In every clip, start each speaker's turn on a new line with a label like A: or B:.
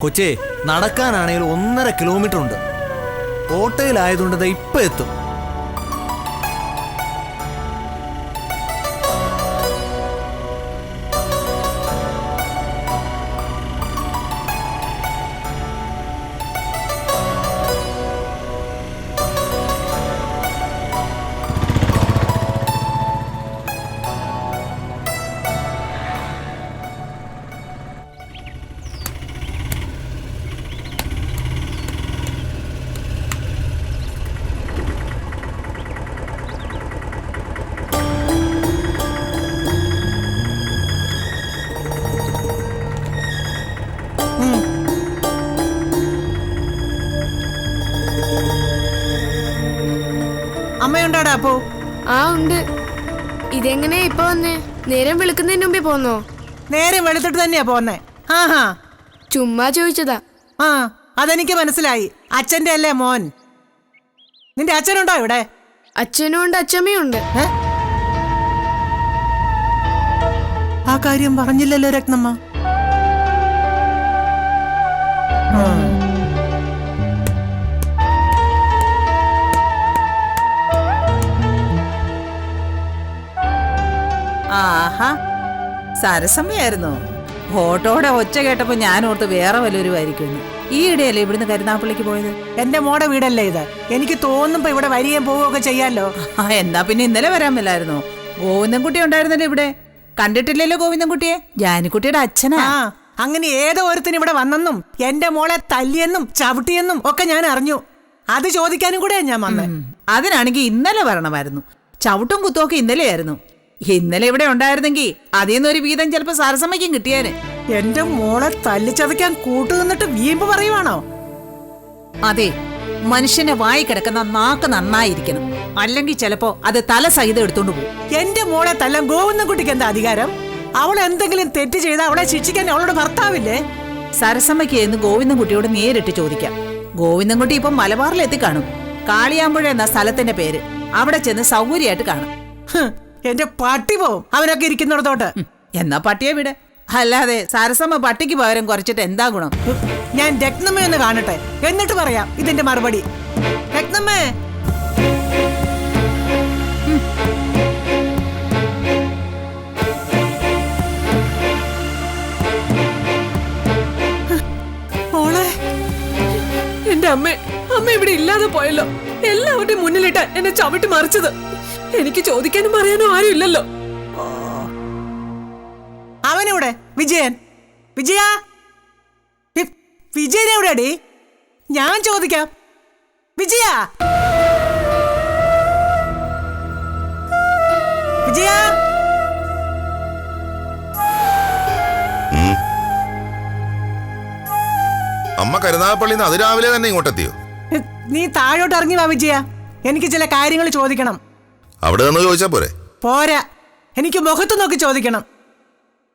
A: കൊച്ചേ, നടക്കാനാണെങ്കിൽ 1.5 കിലോമീറ്റർ ഉണ്ട്. ഓട്ടോയിലായതുകൊണ്ട് ഇപ്പൊ എത്തും.
B: അമ്മയുണ്ടോടാ അപ്പോ?
C: ആ ഉണ്ട്. ഇതെങ്ങനെ ഇപ്പൊ വന്നേ? നേരം വെളുക്കുന്നതിന് മുമ്പേ പോന്നോ?
B: നേരം വെളുത്തിട്ട് തന്നെയാ പോന്നേ. ആഹാ,
C: ചുമ്മാ ചോദിച്ചതാ.
B: ആ അതെനിക്ക് മനസ്സിലായി. അച്ഛന്റെ അല്ലേ മോൻ? നിന്റെ അച്ഛനുണ്ടോ ഇവിടെ?
C: അച്ഛനും ഉണ്ട്, അച്ഛമ്മയും ഉണ്ട്.
B: ആ കാര്യം പറഞ്ഞില്ലല്ലോ രത്നമ്മ.
D: ആഹാ, സരസമ്മയായിരുന്നോ? ഓട്ടോടെ ഒച്ച കേട്ടപ്പോ ഞാൻ ഓർത്ത് വേറെ വല്ലവരുമായിരിക്കുന്നു. ഈ ഇടയല്ലേ ഇവിടുന്ന് കരുനാപ്പള്ളിക്ക് പോയത്?
B: എന്റെ മോടെ വീടല്ലേ ഇത്? എനിക്ക് തോന്നുമ്പോ ഇവിടെ വരികയും പോവുകയൊക്കെ ചെയ്യാലോ.
D: എന്നാ പിന്നെ ഇന്നലെ വരാൻ മേലായിരുന്നോ? ഗോവിന്ദൻകുട്ടി ഉണ്ടായിരുന്നല്ലോ ഇവിടെ. കണ്ടിട്ടില്ലല്ലോ ഗോവിന്ദൻകുട്ടിയെ? ജാനിക്കുട്ടിയുടെ അച്ഛനാ.
B: ആ, അങ്ങനെ ഏതോ ഒരുത്തിന് ഇവിടെ വന്നെന്നും എന്റെ മോളെ തല്ലിയെന്നും ചവിട്ടിയെന്നും ഒക്കെ ഞാൻ അറിഞ്ഞു. അത് ചോദിക്കാനും കൂടെ ഞാൻ വന്നേ.
D: അതിനാണെങ്കിൽ ഇന്നലെ വരണമായിരുന്നു. ചവിട്ടും കുത്തുമൊക്കെ ഇന്നലെയായിരുന്നു. ഇന്നലെ ഇവിടെ ഉണ്ടായിരുന്നെങ്കിൽ അതിൽ നിന്നൊരു വീതം ചിലപ്പോ സരസമ്മയ്ക്കും കിട്ടിയാന്.
B: എന്റെ മോളെ തല്ലിച്ചതയ്ക്കാൻ കൂട്ടുനിന്നിട്ട് വീമ്പ് പറയുവാണോ?
D: അതെ, മനുഷ്യനെ വായി കിടക്കുന്ന നാക്ക് നന്നായിരിക്കണം, അല്ലെങ്കിൽ ചിലപ്പോ അത് തല സഹിതം എടുത്തോണ്ട് പോകും.
B: എന്റെ മോളെ തല്ലാൻ ഗോവിന്ദൻകുട്ടിക്ക് എന്താ അധികാരം? അവൾ എന്തെങ്കിലും തെറ്റ് ചെയ്താൽ അവളെ ശിക്ഷിക്കാൻ അവളുടെ ഭർത്താവില്ലേ?
D: സരസമ്മയ്ക്ക് എന്ന് ഗോവിന്ദൻകുട്ടിയോട് നേരിട്ട് ചോദിക്കാം. ഗോവിന്ദൻകുട്ടി ഇപ്പം മലബാറിലെത്തി കാണും. കാളിയാമ്പുഴ എന്ന സ്ഥലത്തിന്റെ പേര്. അവിടെ ചെന്ന് സൗകര്യമായിട്ട് കാണും.
B: എന്റെ പട്ടി പോവും അവനൊക്കെ ഇരിക്കുന്നിടത്തോട്ട്.
D: എന്നാ പട്ടിയെ വിട്. അല്ലാതെ സരസമ്മ പട്ടിക്ക് പകരം കുറച്ചിട്ട് എന്താ ഗുണം?
B: ഞാൻ രത്നമ്മയൊന്ന് കാണട്ടെ, എന്നിട്ട് പറയാം ഇതിന്റെ മറുപടി. രത്നമ്മേ, മോളെ.
E: എന്റെ അമ്മ ഇവിടെ ഇല്ലാതെ പോയല്ലോ. എല്ലാവരുടെയും മുന്നിലിട്ട് എന്നെ ചവിട്ടി മറിച്ചത്. എനിക്ക് ചോദിക്കാനും പറയാനും ആരും ഇല്ലല്ലോ.
B: അവനെവിടെ? വിജയൻ, വിജയ, വിജയൻ എവിടെയാടി? ഞാൻ ചോദിക്കാം. വിജയ, വിജയ.
F: അമ്മ കരുനാഗപ്പള്ളിന്ന് അതിരാവിലെ തന്നെ ഇങ്ങോട്ടെത്തിയോ?
B: നീ താഴോട്ട് ഇറങ്ങി വാ വിജയ, എനിക്ക് ചില കാര്യങ്ങൾ ചോദിക്കണം.
F: അവിടെ നിന്ന് ചോദിച്ചാ പോരെ?
B: പോരാ, എനിക്ക് മുഖത്ത് നോക്കി ചോദിക്കണം.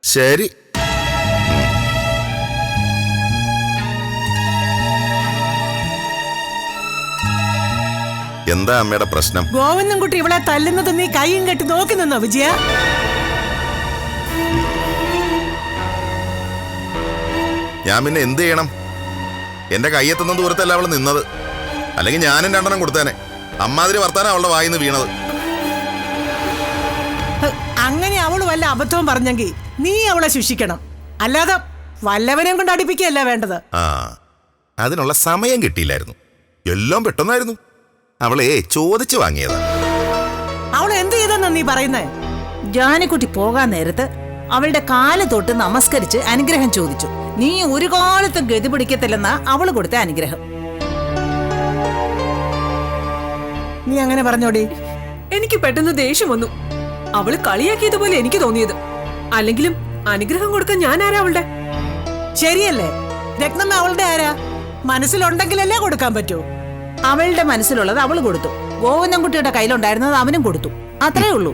F: ശരി. എന്താ അമ്മയുടെ പ്രശ്നം?
B: ഗോവിന്ദൻകുട്ടി ഇവിടെ തല്ലുന്നത് നീ കൈയും കെട്ടി നോക്കി നിന്നോ വിജയ?
F: ഞാൻ പിന്നെ എന്ത് ചെയ്യണം? എന്റെ കൈയെത്തുന്ന ദൂരത്തല്ല അവള് നിന്നത്. അല്ലെങ്കിൽ ഞാനും 2 കൊടുത്തേനെ. അമ്മാതിരി വർത്താനം അവളുടെ വായിന്ന് വീണത്.
B: അങ്ങനെ അവള് വല്ല അബദ്ധവും പറഞ്ഞെങ്കിൽ നീ അവളെ ശിക്ഷിക്കണം, അല്ലാതെ വല്ലവനെയും കൊണ്ട് അടിപ്പിക്കുകയല്ല വേണ്ടത്.
F: ആ, അതിനുള്ള സമയം കിട്ടിയില്ലായിരുന്നു. എല്ലാം പെട്ടെന്നായിരുന്നു. അവളെ ചോദിച്ചു വാങ്ങിയതാ.
B: അവൾ എന്ത് ചെയ്തെന്നാ നീ പറയുന്നേ?
D: ജാനിക്കുട്ടി പോകാൻ നേരത്ത് അവളുടെ കാല് തൊട്ട് നമസ്കരിച്ച് അനുഗ്രഹം ചോദിച്ചു. നീ ഒരു കാലത്തും ഗതി പിടിക്കത്തില്ലെന്നാ അവള് കൊടുത്ത അനുഗ്രഹം.
B: നീ അങ്ങനെ പറഞ്ഞോടി?
E: എനിക്ക് പെട്ടെന്ന് ദേഷ്യം വന്നു. അവള് കളിയാക്കിയതുപോലെ എനിക്ക് തോന്നിയത്. അല്ലെങ്കിലും അനുഗ്രഹം കൊടുക്കാൻ ഞാൻ ആരാ അവളുടെ?
B: ശരിയല്ലേ? രത്നമ്മ അവളുടെ ആരാ? മനസ്സിലുണ്ടെങ്കിലല്ലേ കൊടുക്കാൻ പറ്റൂ.
D: അവളുടെ മനസ്സിലുള്ളത് അവള് കൊടുത്തു. ഗോവിന്ദൻകുട്ടിയുടെ കയ്യിലുണ്ടായിരുന്നത് അവനും കൊടുത്തു. അത്രേ ഉള്ളൂ.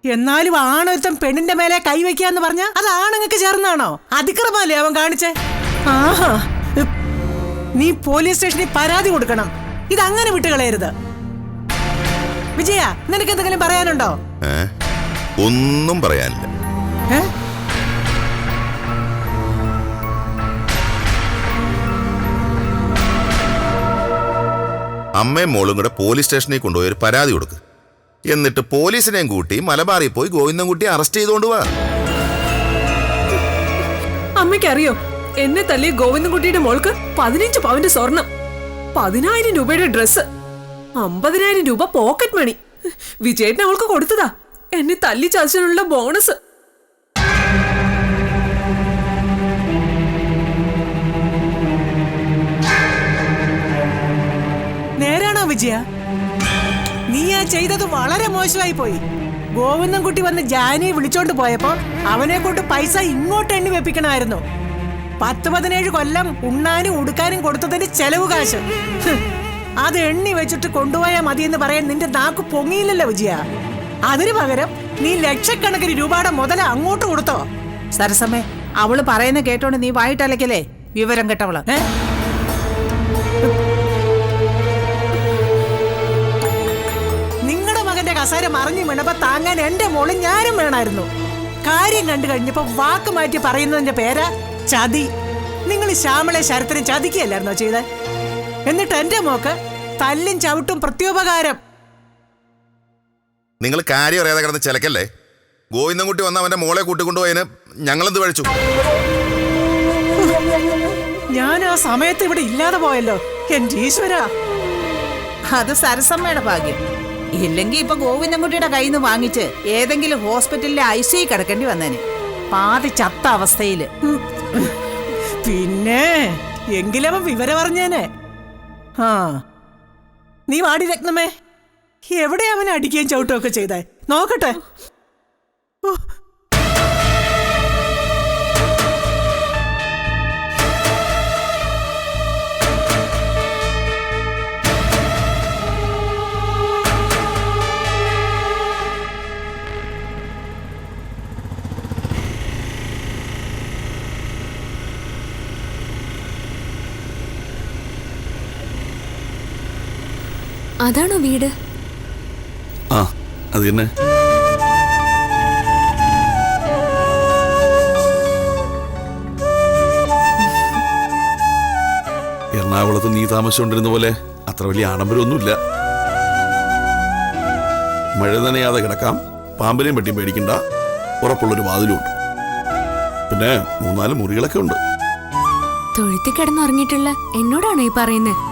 B: എന്നാലും ആണൊരുത്തൻ പെണ്ണിന്റെ മേലെ കൈവയ്ക്കാന്ന് പറഞ്ഞ അത് ആണുങ്ങൾക്ക് ചേർന്നാണോ? അതിക്രമല്ലേ അവൻ കാണിച്ചേ? ആഹാ, നീ പോലീസ് സ്റ്റേഷനിൽ പരാതി കൊടുക്കണം. ഇതങ്ങനെ വിട്ടുകളയരുത്. വിജയ, നിനക്ക് എന്തെങ്കിലും പറയാനുണ്ടോ?
F: ഒന്നും പറയാനില്ല. അമ്മയും മോളും കൂടെ പോലീസ് സ്റ്റേഷനിൽ കൊണ്ടുപോയി ഒരു പരാതി കൊടുക്ക്. എന്നിട്ട് പോലീസിനെയും കൂട്ടി മലബാറിൽ പോയി ഗോവിന്ദൻകുട്ടിയെ അറസ്റ്റ് ചെയ്തുകൊണ്ട് വാ.
E: അമ്മയ്ക്കറിയോ, എന്നെ തല്ലിയ ഗോവിന്ദൻകുട്ടിയുടെ മോൾക്ക് 15 പവന്റെ സ്വർണം, 10,000 രൂപയുടെ ഡ്രസ്സ്, 50,000 രൂപ പോക്കറ്റ് മണി വിജയേട്ടൻ അവൾക്ക് കൊടുത്തതാ. എന്നെ തല്ലി ചതച്ചതിനുള്ള ബോണസ്.
B: നേരാണോ വിജയ? നീ ആ ചെയ്തത് വളരെ മോശമായി പോയി. ഗോവിന്ദൻകുട്ടി വന്ന് ജാനിയെ വിളിച്ചോണ്ട് പോയപ്പോ അവനെ കൊണ്ട് പൈസ ഇങ്ങോട്ട് എണ്ണി വെപ്പിക്കണമായിരുന്നു. 10-17 കൊല്ലം ഉണ്ണാനും ഉടുക്കാനും കൊടുത്തതിന് ചെലവ് കാശ് അത് എണ്ണി വെച്ചിട്ട് കൊണ്ടുപോയാൽ മതിയെന്ന് പറയാൻ നിന്റെ നാക്ക് പൊങ്ങിയില്ലല്ലോ വിജയ. അതിനു പകരം നീ ലക്ഷക്കണക്കിന് രൂപയുടെ മുതല അങ്ങോട്ട് കൊടുത്തോ?
D: സരസമ്മേ, അവള് പറയുന്ന കേട്ടോണ്ട് നീ വായിട്ടലക്കല്ലേ വിവരം കേട്ടവള്.
B: നിങ്ങളുടെ മകന്റെ കസേര മറിഞ്ഞു വീണപ്പോ താങ്ങാൻ എന്റെ മോള് ഞാനും വേണമായിരുന്നു. കാര്യം കണ്ടു കഴിഞ്ഞപ്പോ വാക്ക് മാറ്റി പറയുന്നതിന്റെ പേരാ ചതി. നിങ്ങൾ ശ്യാമളെ ശരത്തിനെ ചതിക്കുകയല്ലായിരുന്നോ ചെയ്ത്? എന്നിട്ട് എന്റെ മോക്ക് തല്ലും ചവിട്ടും പ്രത്യുപകാരം.
F: നിങ്ങൾ കാര്യം അറിയാതെ കിടന്ന് ചിലക്കല്ലേ. ഗോവിന്ദൻകുട്ടി വന്ന് അവന്റെ മോളെ കൂട്ടിക്കൊണ്ടുപോയതിന് ഞങ്ങളെന്ത് കഴിച്ചു?
B: ഞാൻ ആ സമയത്ത് ഇവിടെ ഇല്ലാതെ പോയല്ലോ എന്റെ ഈശ്വര.
D: അത് സരസമ്മയുടെ ഭാഗ്യം. ഇല്ലെങ്കിൽ ഇപ്പൊ ഗോവിന്ദൻകുട്ടിയുടെ കയ്യിൽ നിന്ന് വാങ്ങിച്ച് ഏതെങ്കിലും ഹോസ്പിറ്റലിലെ ICU കിടക്കേണ്ടി വന്നേനെ, പാതി ചത്ത അവസ്ഥയില്.
B: പിന്നെ എങ്കിലവൻ വിവരം അറിഞ്ഞേനെ. ആ നീ വാടി രത്നമേ, എവിടെ അവൻ അടിക്കുകയും ചവിട്ടുകയൊക്കെ ചെയ്തേ നോക്കട്ടെ.
C: അതാണോ വീട്?
G: ആ അത് തന്നെ. എറണാകുളത്ത് നീ താമസിച്ചുകൊണ്ടിരുന്ന പോലെ അത്ര വലിയ ആഡംബരമൊന്നുമില്ല. മഴ നനയാതെ കിടക്കാം, പാമ്പിനെയും പെട്ടിയും പേടിക്കണ്ട, ഉറപ്പുള്ളൊരു വാതിലുണ്ട്. പിന്നെ 3-4 മുറികളൊക്കെ ഉണ്ട്.
C: തൊഴുത്തി കിടന്നുറങ്ങിയിട്ടുള്ള എന്നോടാണോ ഈ പറയുന്നത്?